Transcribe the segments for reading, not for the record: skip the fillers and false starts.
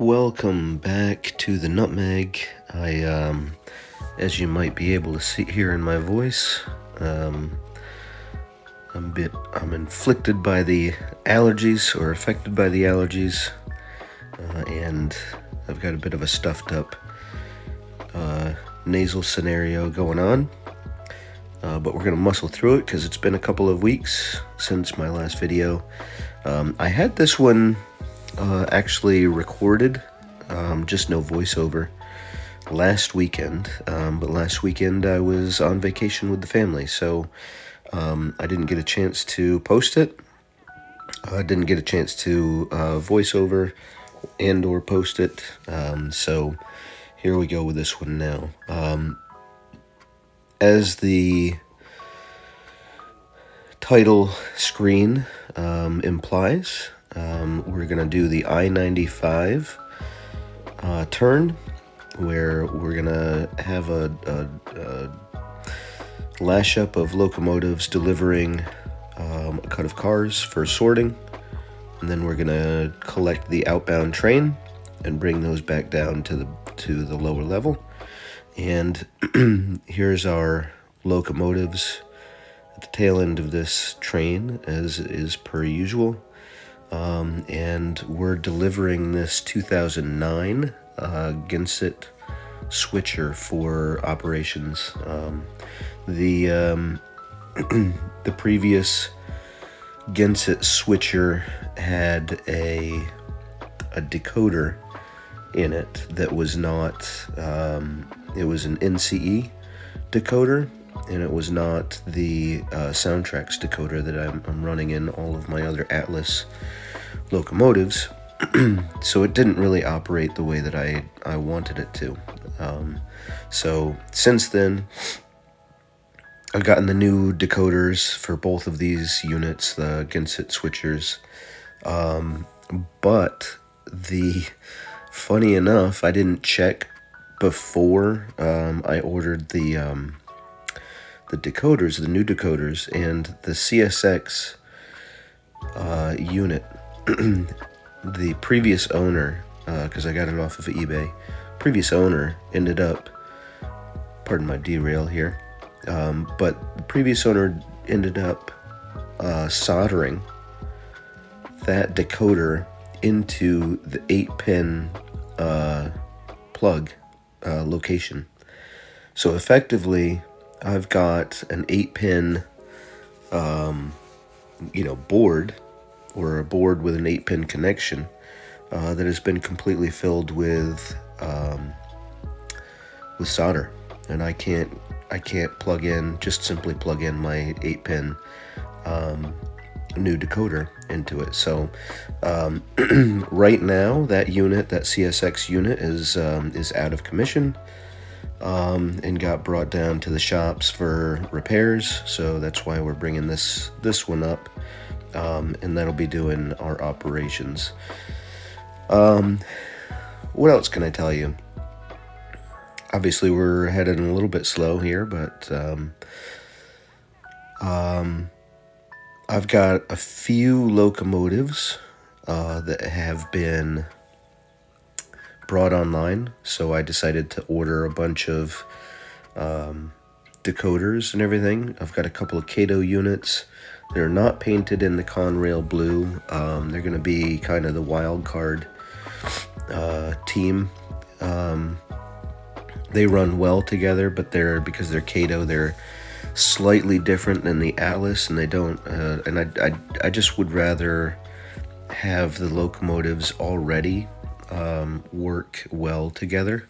Welcome back to the Nutmeg. As you might be able to see here in my voice, I'm inflicted by the allergies, or affected by the allergies, and I've got a bit of a stuffed up nasal scenario going on. But we're gonna muscle through it because it's been a couple of weeks since my last video. I had this one actually recorded, just no voiceover, last weekend. But last weekend I was on vacation with the family, so I didn't get a chance to post it. I didn't get a chance to voiceover and or post it. So here we go with this one now. As the title screen implies, we're going to do the I95 turn, where we're going to have a lash up of locomotives delivering a cut of cars for sorting, and then we're going to collect the outbound train and bring those back down to the lower level. And here's our locomotives at the tail end of this train, as is per usual. And we're delivering this 2009 Genset switcher for operations. The previous Genset switcher had a decoder in it that was not, it was an NCE decoder, and it was not the Soundtrax decoder that I'm running in all of my other Atlas locomotives. So it didn't really operate the way that I wanted it to. So since then, I've gotten the new decoders for both of these units, the Genset switchers. But funny enough, I didn't check before I ordered the decoders, the new decoders, and the CSX unit. The previous owner, because I got it off of eBay, previous owner ended up, pardon my derail here, but the previous owner ended up soldering that decoder into the 8-pin plug location. So effectively, I've got an 8-pin board, or a board with an 8-pin connection that has been completely filled with solder, and I can't simply plug in my 8-pin new decoder into it. So right now, that CSX unit is out of commission, and got brought down to the shops for repairs. So that's why we're bringing this one up, and that'll be doing our operations. What else can I tell you? Obviously, we're headed a little bit slow here, but I've got a few locomotives that have been brought online, so I decided to order a bunch of decoders and everything. I've got a couple of Kato units. They're not painted in the Conrail blue. They're going to be kind of the wild card team. They run well together, but because they're Kato, they're slightly different than the Atlas, and they don't. And I just would rather have the locomotives already work well together,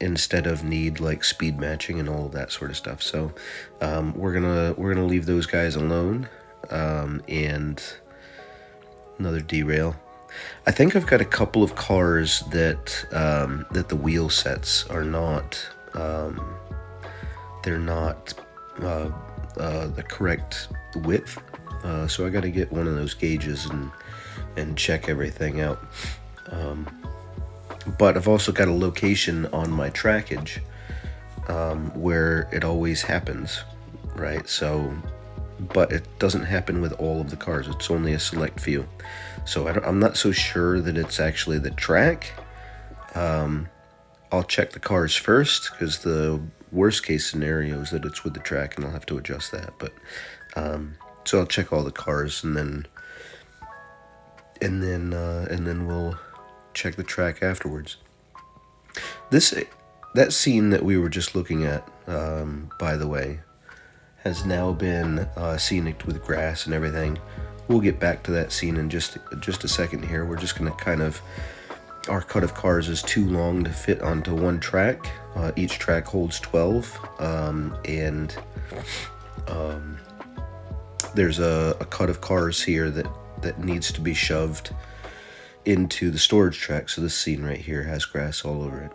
instead of need like speed matching and all of that sort of stuff. So we're gonna leave those guys alone. And another derail. I think I've got a couple of cars that the wheel sets are not, they're not the correct width. So I got to get one of those gauges and check everything out. But I've also got a location on my trackage where it always happens, right? So but it doesn't happen with all of the cars. It's only a select few. So I'm not so sure that it's actually the track. I'll check the cars first, because the worst case scenario is that it's with the track, and I'll have to adjust that. But so I'll check all the cars, and then we'll check the track afterwards. That scene that we were just looking at, by the way, has now been scenic with grass and everything. We'll get back to that scene in just a second here. We're just gonna kind of, our cut of cars is too long to fit onto one track. Each track holds 12, and there's a cut of cars here that needs to be shoved into the storage track. So this scene right here has grass all over it.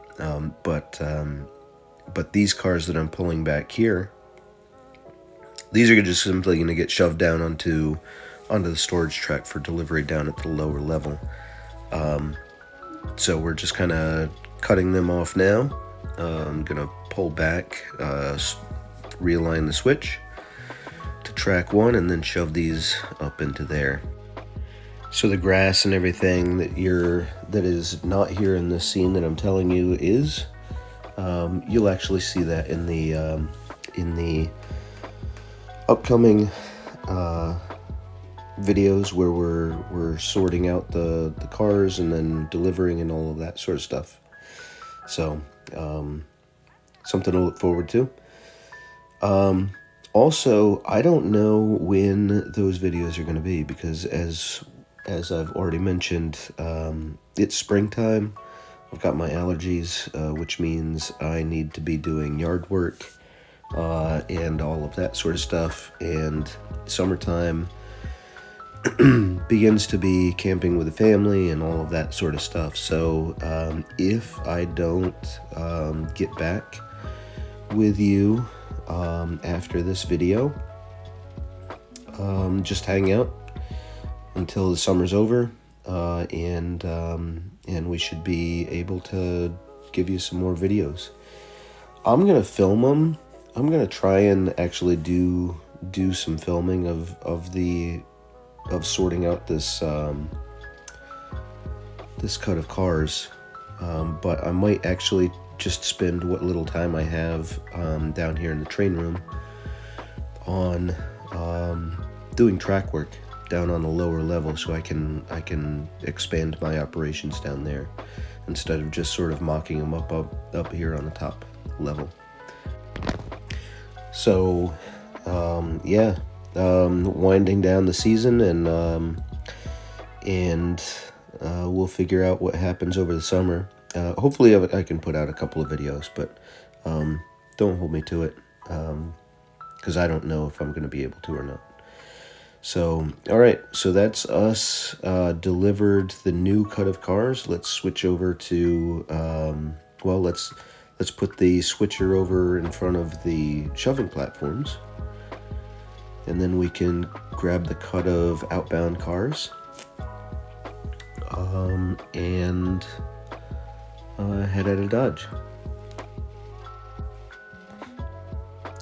But these cars that I'm pulling back here, these are just simply going to get shoved down onto the storage track for delivery down at the lower level. So we're just kind of cutting them off now. I'm going to pull back, realign the switch to track 1, and then shove these up into there. So the grass and everything that is not here in this scene that I'm telling you is, you'll actually see that in the upcoming videos where we're sorting out the cars and then delivering and all of that sort of stuff. So something to look forward to. Also, I don't know when those videos are going to be, because as I've already mentioned, it's springtime. I've got my allergies, which means I need to be doing yard work and all of that sort of stuff. And summertime begins to be camping with the family and all of that sort of stuff. So if I don't get back with you after this video, just hang out until the summer's over, and we should be able to give you some more videos. I'm gonna film them. I'm gonna try and actually do some filming of sorting out this this cut of cars, but I might actually just spend what little time I have down here in the train room on doing track work down on the lower level, so I can expand my operations down there instead of just sort of mocking them up here on the top level. So winding down the season, and we'll figure out what happens over the summer. Hopefully I can put out a couple of videos, but don't hold me to it, because I don't know if I'm going to be able to or not. So, all right, so that's us delivered the new cut of cars. Let's switch over to, let's put the switcher over in front of the shoving platforms, and then we can grab the cut of outbound cars and head out of Dodge.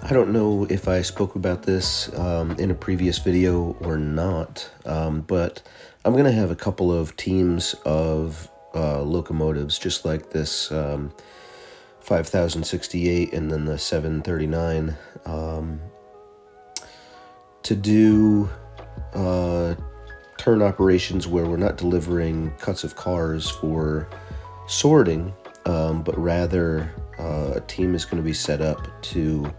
I don't know if I spoke about this in a previous video or not, but I'm going to have a couple of teams of locomotives, just like this 5068 and then the 739, to do turn operations where we're not delivering cuts of cars for sorting, but rather a team is going to be set up to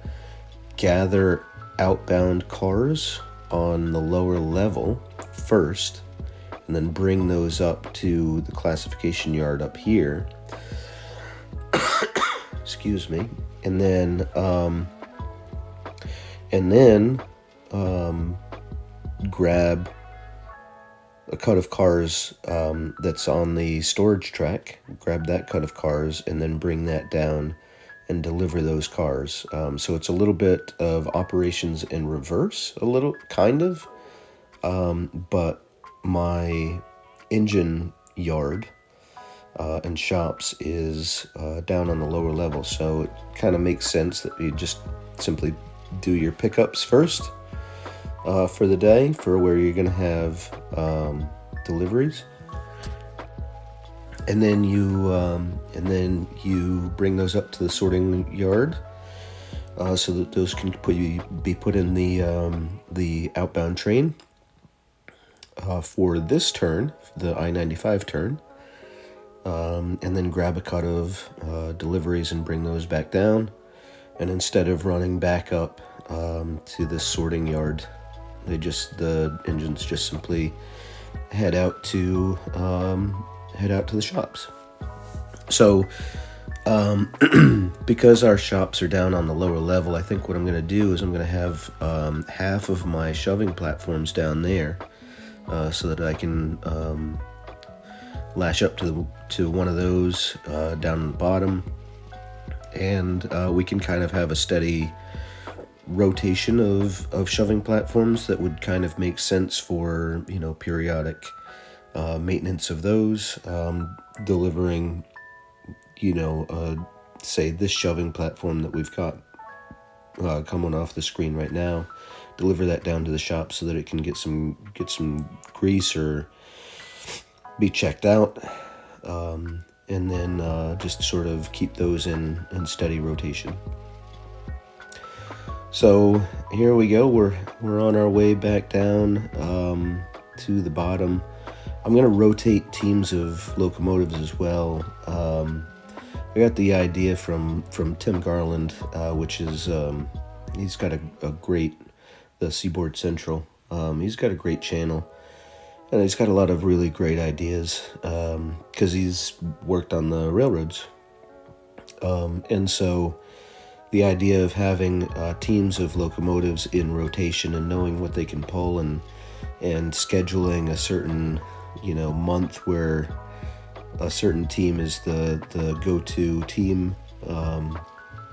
gather outbound cars on the lower level first, and then bring those up to the classification yard up here. Excuse me. And then grab a cut of cars that's on the storage track, grab that cut of cars, and then bring that down and deliver those cars. So it's a little bit of operations in reverse, a little, kind of, but my engine yard and shops is down on the lower level, so it kind of makes sense that you just simply do your pickups first, for the day for where you're going to have deliveries. And then you bring those up to the sorting yard so that those can be put in the outbound train. For this turn, the I95 turn, and then grab a cut of deliveries and bring those back down. And instead of running back up to this sorting yard, the engines just simply head out to the shops. So because our shops are down on the lower level, I think what I'm going to do is I'm going to have half of my shoving platforms down there, so that I can lash up to one of those down on the bottom, and we can kind of have a steady rotation of shoving platforms that would kind of make sense for, periodic maintenance of those, delivering, say this shoving platform that we've got coming off the screen right now, deliver that down to the shop so that it can get some grease or be checked out, and then just sort of keep those in steady rotation. So here we go. We're on our way back down to the bottom. I'm going to rotate teams of locomotives as well. I got the idea from Tim Garland, which is he's got a great, the Seaboard Central. He's got a great channel, and he's got a lot of really great ideas because he's worked on the railroads. And so the idea of having teams of locomotives in rotation and knowing what they can pull, and scheduling a certain month where a certain team is the go-to team,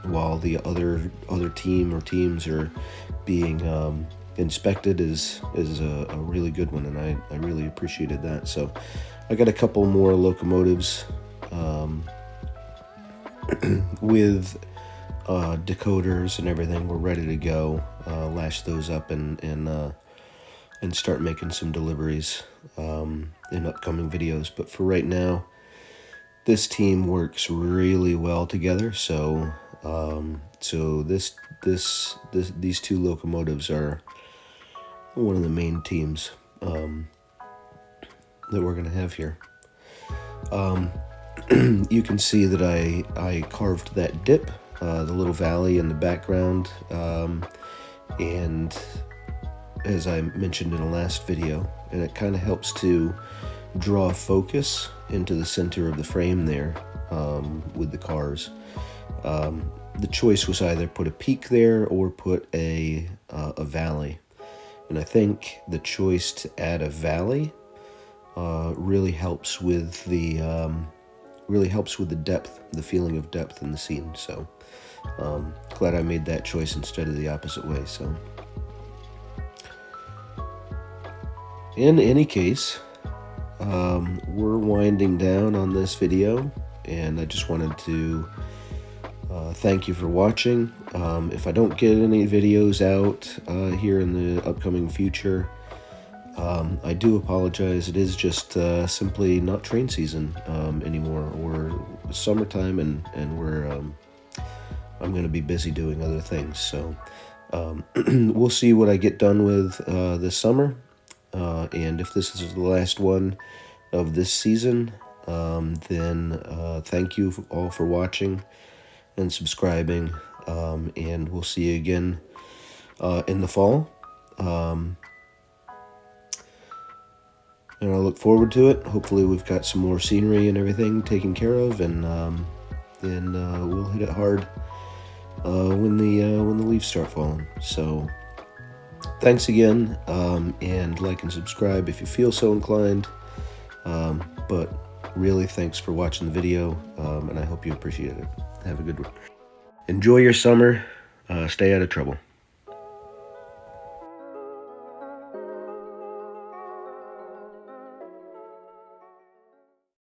while the other team or teams are being inspected is a really good one, and I really appreciated that. So I got a couple more locomotives with decoders and everything. We're ready to go. Lash those up and start making some deliveries in upcoming videos. But for right now, this team works really well together. So these two locomotives are one of the main teams that we're going to have here. You can see that I carved that dip, the little valley in the background, and as I mentioned in the last video, and it kind of helps to draw focus into the center of the frame there with the cars. The choice was either put a peak there or put a valley, and I think the choice to add a valley really helps with the depth, the feeling of depth in the scene. So glad I made that choice instead of the opposite way. So in any case, we're winding down on this video, and I just wanted to thank you for watching. If I don't get any videos out here in the upcoming future, I do apologize. It is just simply not train season anymore, or summertime, and we're I'm going to be busy doing other things. So we'll see what I get done with this summer, and if this is the last one of this season, then thank you all for watching and subscribing, and we'll see you again in the fall. And I look forward to it. Hopefully we've got some more scenery and everything taken care of, and we'll hit it hard when the leaves start falling. So thanks again, and like and subscribe if you feel so inclined. But really, thanks for watching the video, and I hope you appreciate it. Have a good one. Enjoy your summer. Stay out of trouble.